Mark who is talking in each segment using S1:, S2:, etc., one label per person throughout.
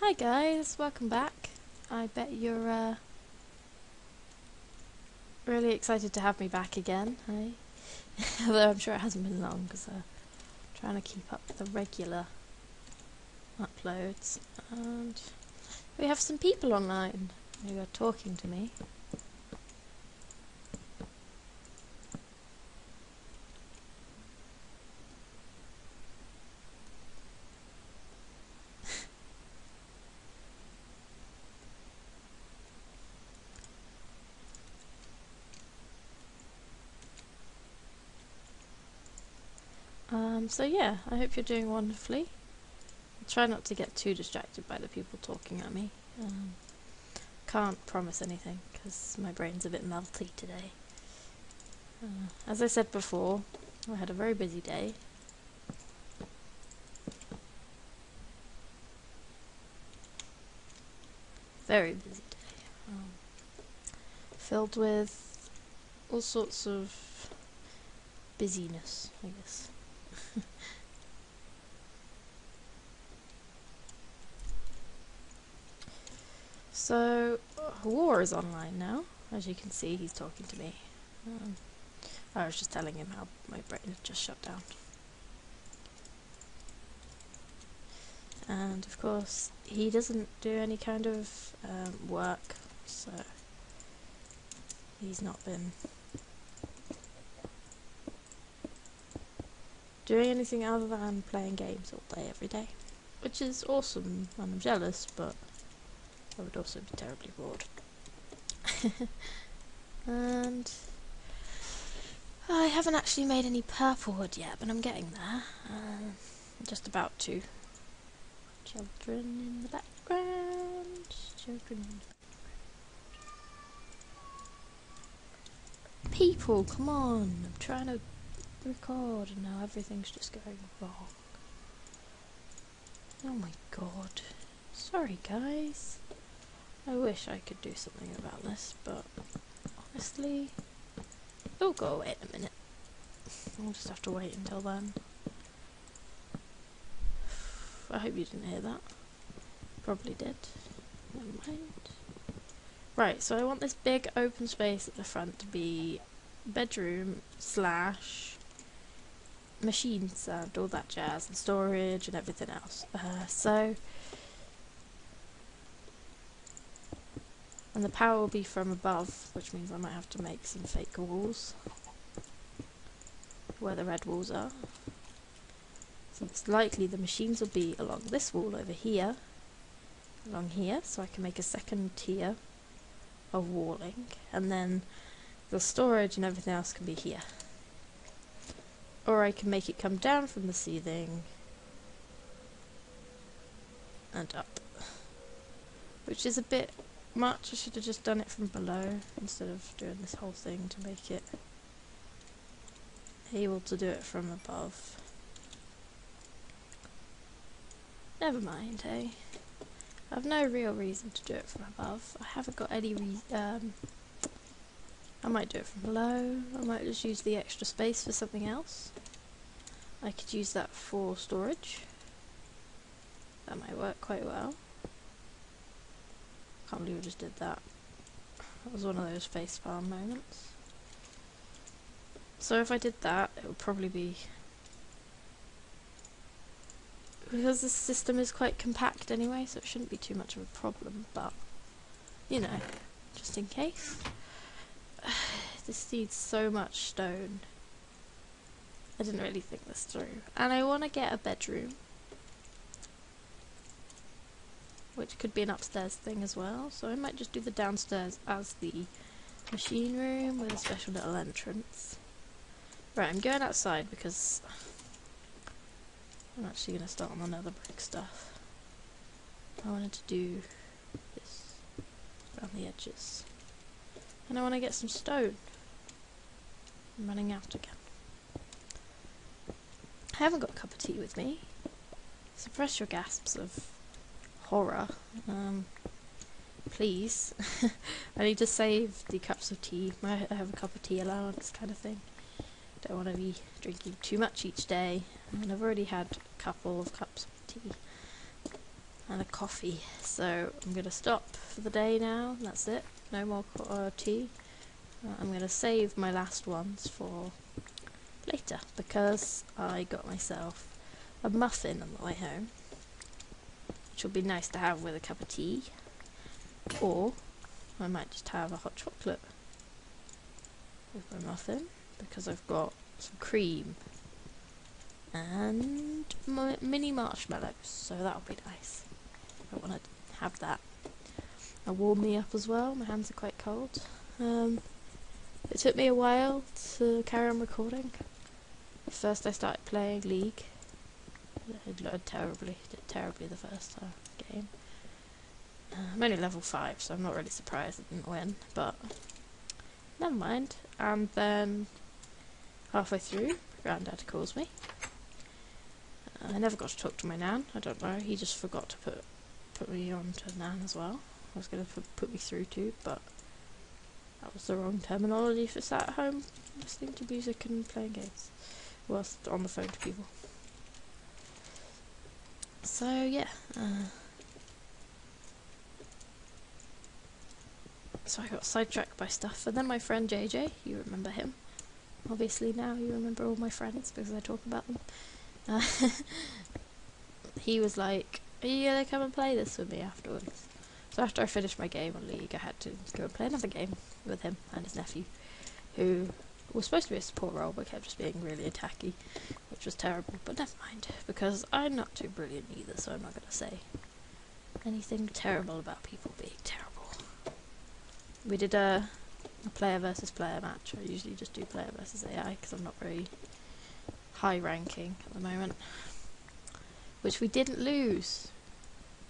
S1: Hi guys, welcome back. I bet you're really excited to have me back again, hey? Although I'm sure it hasn't been long because I'm trying to keep up with the regular uploads. And we have some people online who are talking to me. So yeah, I hope you're doing wonderfully. I'll try not to get too distracted by the people talking at me. Can't promise anything because my brain's a bit melty today. As I said before, I had a very busy day. Very busy day. Filled with all sorts of busyness, I guess. So, Galore is online now. As you can see, he's talking to me. I was just telling him how my brain had just shut down. And of course, he doesn't do any kind of work, so he's not been doing anything other than playing games all day, every day. Which is awesome, and I'm jealous, but I would also be terribly bored. And I haven't actually made any purple wood yet, but I'm getting there. Just about to. Children in the background. Children in the background. People, come on! I'm trying to record and now everything's just going wrong. Oh my god. Sorry guys. I wish I could do something about this, but honestly, it'll go away in a minute. I'll just have to wait until then. I hope you didn't hear that. Probably did. Never mind. Right, so I want this big open space at the front to be bedroom / machines and all that jazz, and storage and everything else. And the power will be from above, which means I might have to make some fake walls where the red walls are. So it's likely the machines will be along this wall over here, along here, so I can make a second tier of walling, and then the storage and everything else can be here. Or I can make it come down from the ceiling and up, which is a bit much. I should have just done it from below instead of doing this whole thing to make it able to do it from above. Never mind, hey? I have no real reason to do it from above. I haven't got any I might do it from below. I might just use the extra space for something else. I could use that for storage. That might work quite well. Can't believe I just did that. That was one of those facepalm moments. So if I did that, it would probably be... Because this system is quite compact anyway, so it shouldn't be too much of a problem, but, you know, just in case. This needs so much stone. I didn't really think this through. And I want to get a bedroom, which could be an upstairs thing as well, so I might just do the downstairs as the machine room with a special little entrance. Right, I'm going outside because I'm actually going to start on the nether brick stuff. I wanted to do this around the edges. And I want to get some stone. I'm running out again. I haven't got a cup of tea with me. Suppress your gasps of horror. Please. I need to save the cups of tea. I have a cup of tea allowance kind of thing. Don't want to be drinking too much each day. And I've already had a couple of cups of tea. and a coffee. So I'm going to stop for the day now. That's it. No more tea. I'm going to save my last ones for later because I got myself a muffin on the way home, which will be nice to have with a cup of tea, or I might just have a hot chocolate with my muffin because I've got some cream and mini marshmallows, so that'll be nice. I want to have that. It'll warm me up as well. My hands are quite cold. It took me a while to carry on recording. First I started playing League. It did terribly the first game. I'm only level 5, so I'm not really surprised I didn't win, but never mind. And then halfway through, Grandad calls me. I never got to talk to my nan. I don't know, he just forgot to put me on to nan as well. I was going to put me through to, but that was the wrong terminology for sat at home listening to music and playing games whilst on the phone to people. So yeah, so I got sidetracked by stuff, and then my friend JJ, you remember him, obviously now you remember all my friends because I talk about them, he was like, are you gonna come and play this with me afterwards? So after I finished my game on League, I had to go and play another game with him and his nephew, who was supposed to be a support role but kept just being really attacky, which was terrible, but never mind, because I'm not too brilliant either, so I'm not going to say anything terrible about people being terrible. We did a player versus player match. I usually just do player versus AI because I'm not very high ranking at the moment, which we didn't lose.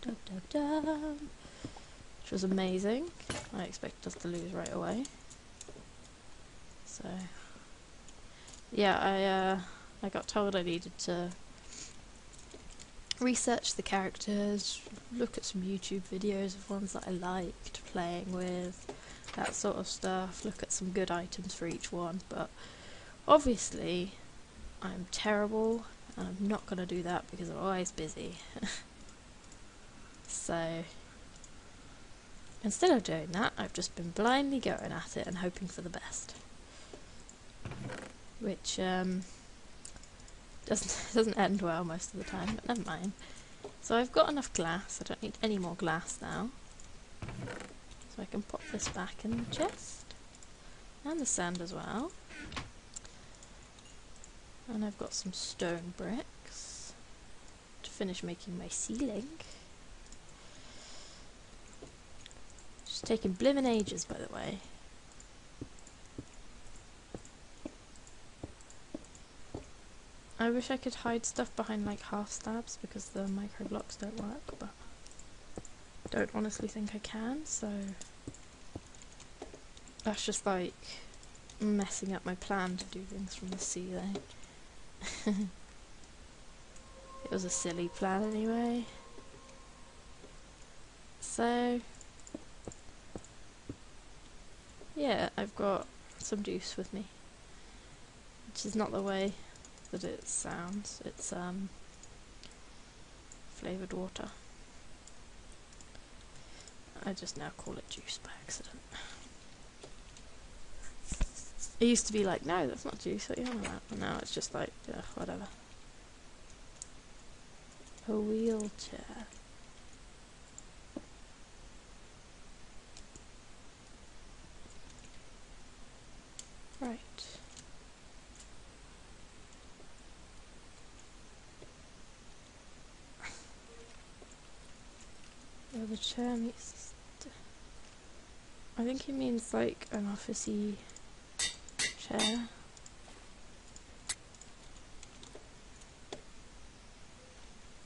S1: Dum, dum, dum. Which was amazing. I expected us to lose right away. So yeah, I got told I needed to research the characters, look at some YouTube videos of ones that I liked playing with, that sort of stuff, look at some good items for each one, but obviously I'm terrible and I'm not going to do that because I'm always busy. So instead of doing that, I've just been blindly going at it and hoping for the best, which doesn't end well most of the time, but never mind. So I've got enough glass. I don't need any more glass now, so I can pop this back in the chest and the sand as well. And I've got some stone bricks to finish making my ceiling. Just taking blimmin' ages, by the way. I wish I could hide stuff behind like half stabs because the micro blocks don't work, but I don't honestly think I can, so that's just like messing up my plan to do things from the ceiling. It was a silly plan anyway. So yeah, I've got some juice with me, which is not the way that it sounds. It's flavoured water. I just now call it juice by accident. It used to be like, no, that's not juice, what are you on about? And now it's just like, ugh, whatever. A wheelchair. Right. Yeah, the chair meets. I think he means like an officey chair.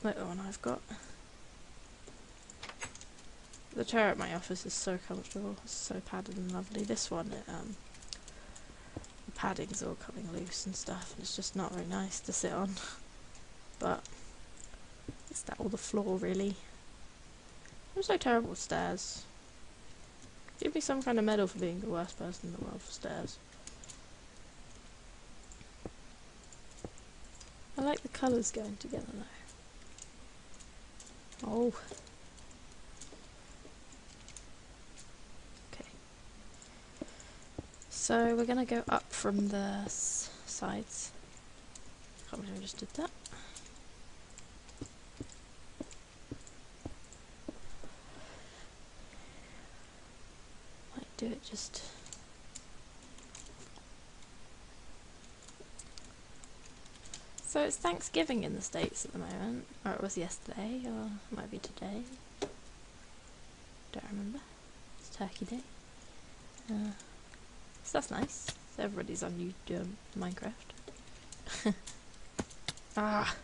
S1: Like the one I've got. The chair at my office is so comfortable, it's so padded and lovely. This one, the padding's all coming loose and stuff, and it's just not very nice to sit on. But it's that or the floor, really. I'm so terrible with stairs. Give me some kind of medal for being the worst person in the world for stairs. I like the colours going together though. Oh. Okay. So we're gonna go up from the sides. Can't believe I just did that. Might do it just... So it's Thanksgiving in the States at the moment, or it was yesterday, or it might be today. Don't remember. It's Turkey Day. So that's nice. So everybody's on YouTube Minecraft. Ah!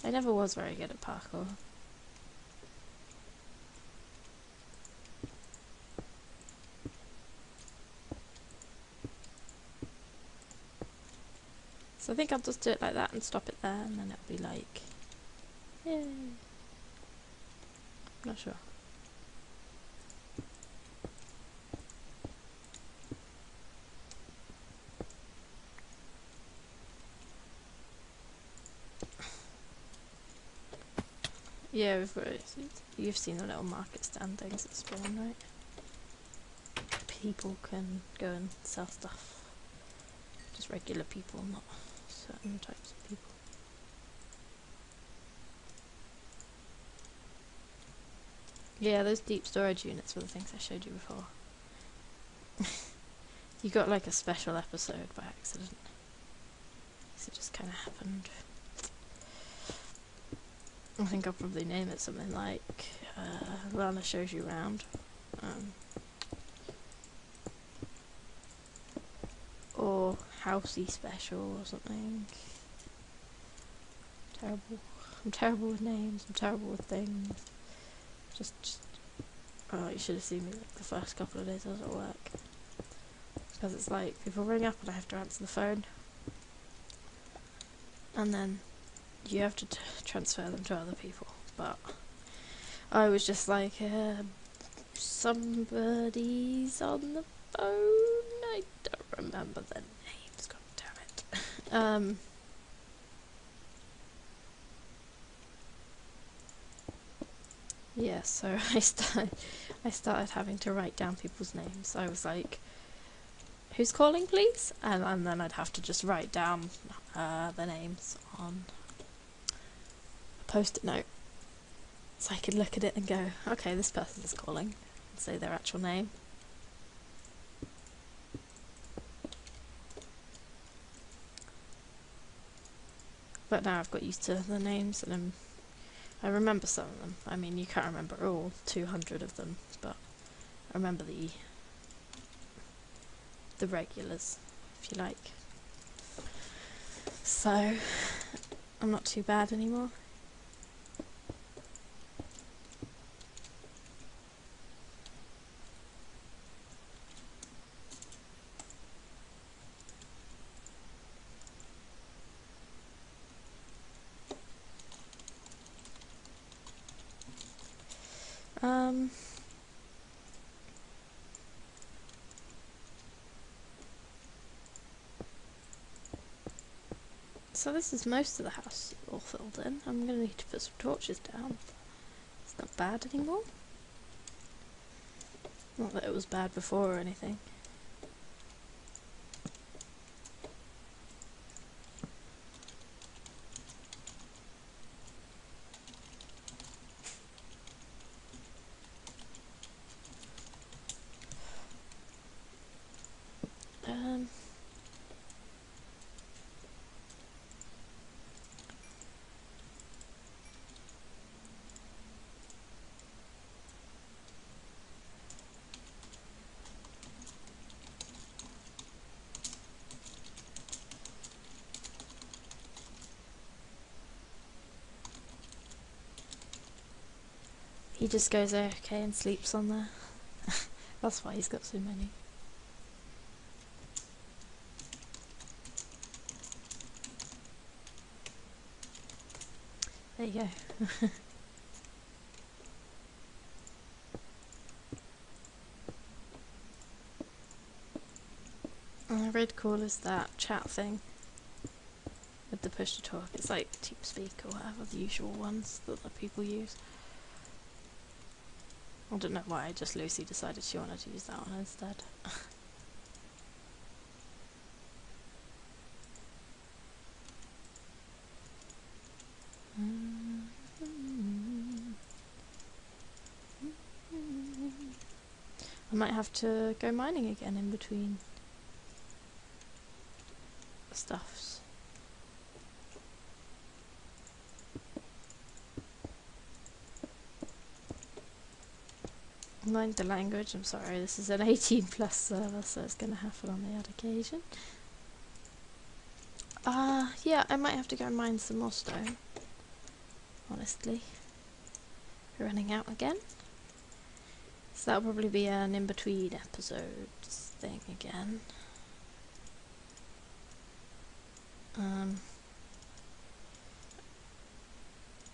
S1: I never was very good at parkour. So I think I'll just do it like that and stop it there, and then it'll be like... Yay! I'm not sure. Yeah, you've seen the little market stand things at spawn, right? People can go and sell stuff. Just regular people, not certain types of people. Yeah, those deep storage units were the things I showed you before. You got like a special episode by accident. So it just kind of happened. I think I'll probably name it something like Lana Shows You Around. Or Housey Special or something. Terrible. I'm terrible with names, I'm terrible with things. Just oh, you should have seen me like the first couple of days I was at work. Because it's like, people ring up and I have to answer the phone. And then you have to transfer them to other people. But I was just like, somebody's on the phone. I don't remember their names, god damn it. Yeah, so I started having to write down people's names. I was like, who's calling please? And then I'd have to just write down the names on a post-it note. So I could look at it and go, okay, this person is calling, and say their actual name. But now I've got used to the names, and I remember some of them. I mean, you can't remember all 200 of them, but I remember the regulars, if you like. So, I'm not too bad anymore. So this is most of the house all filled in. I'm going to need to put some torches down. It's not bad anymore. Not that it was bad before or anything. He just goes okay and sleeps on there. That's why he's got so many. There you go. Really cool is that chat thing with the push to talk. It's like TeamSpeak or whatever, the usual ones that the people use. I don't know why, just Lucy decided she wanted to use that one instead. I might have to go mining again in between stuffs. Mind the language, I'm sorry, this is an 18 plus server, so it's going to happen on the odd occasion. Yeah, I might have to go and mine some more stone, honestly. We're running out again. So that'll probably be an in-between episodes thing again.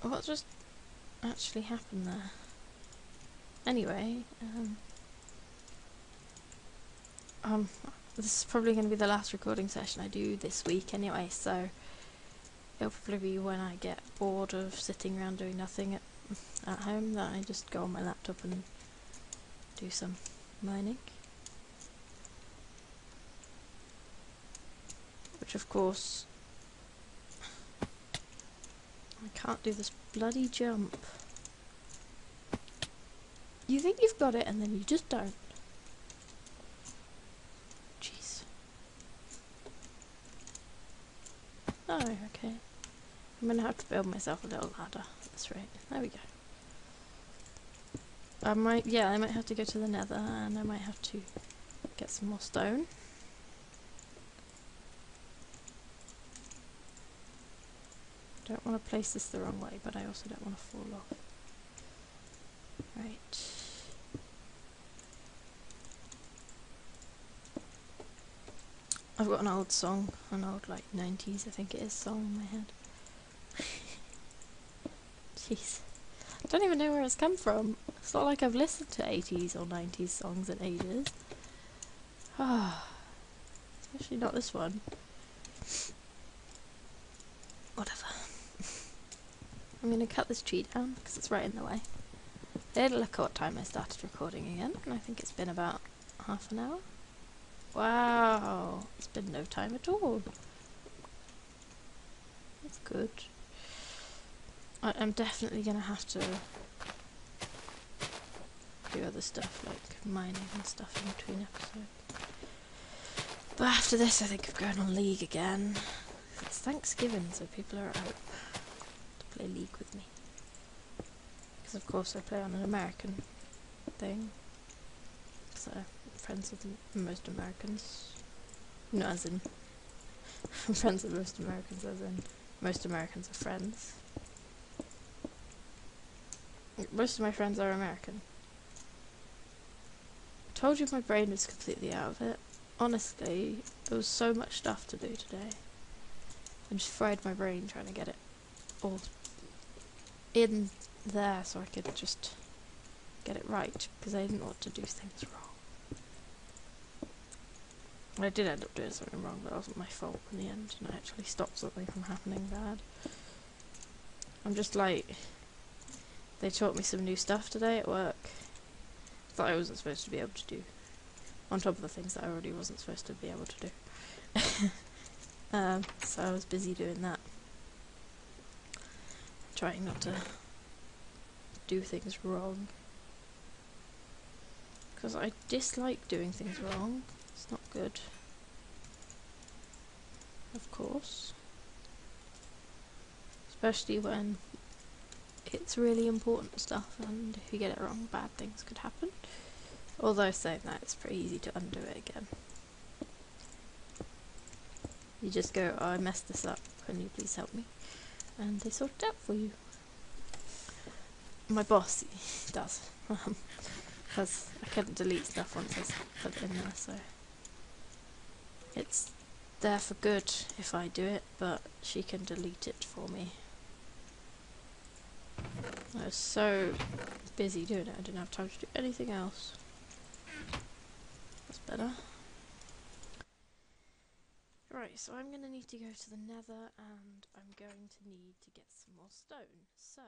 S1: What just actually happened there? Anyway, this is probably going to be the last recording session I do this week anyway, so it'll probably be when I get bored of sitting around doing nothing at home that I just go on my laptop and do some mining. Which of course, I can't do this bloody jump. You think you've got it and then you just don't. Jeez. Oh, okay. I'm gonna have to build myself a little ladder. That's right. There we go. I might have to go to the nether and I might have to get some more stone. Don't want to place this the wrong way, but I also don't want to fall off. Right. I've got an old song, an old like 90s I think it is song in my head. Jeez. I don't even know where it's come from. It's not like I've listened to 80s or 90s songs in ages. Especially not this one. Whatever. I'm going to cut this tree down because it's right in the way. I had a look at what time I started recording again, and I think it's been about half an hour. Wow, it's been no time at all. That's good. I'm definitely going to have to do other stuff like mining and stuff in between episodes. But after this I think of going on League again. It's Thanksgiving, so people are out to play League with me. Because of course I play on an American thing. So I'm friends with most Americans. No, as in I'm friends with most Americans, as in most Americans are friends. Most of my friends are American. I told you my brain was completely out of it. Honestly, there was so much stuff to do today. I just fried my brain trying to get it all in there so I could just get it right, because I didn't want to do things wrong. I did end up doing something wrong, but it wasn't my fault in the end, and I actually stopped something from happening bad. I'm just like, they taught me some new stuff today at work that I wasn't supposed to be able to do, on top of the things that I already wasn't supposed to be able to do. So I was busy doing that, trying not to do things wrong, because I dislike doing things wrong. It's not good, of course, especially when it's really important stuff, and if you get it wrong, bad things could happen. Although saying that, it's pretty easy to undo it again. You just go, oh, I messed this up, can you please help me? And they sort it out for you. My boss does, because I couldn't delete stuff once I put it in there, so it's there for good if I do it, but she can delete it for me. I was so busy doing it, I didn't have time to do anything else. That's better. Right. Right, so I'm going to need to go to the nether, and I'm going to need to get some more stone. So,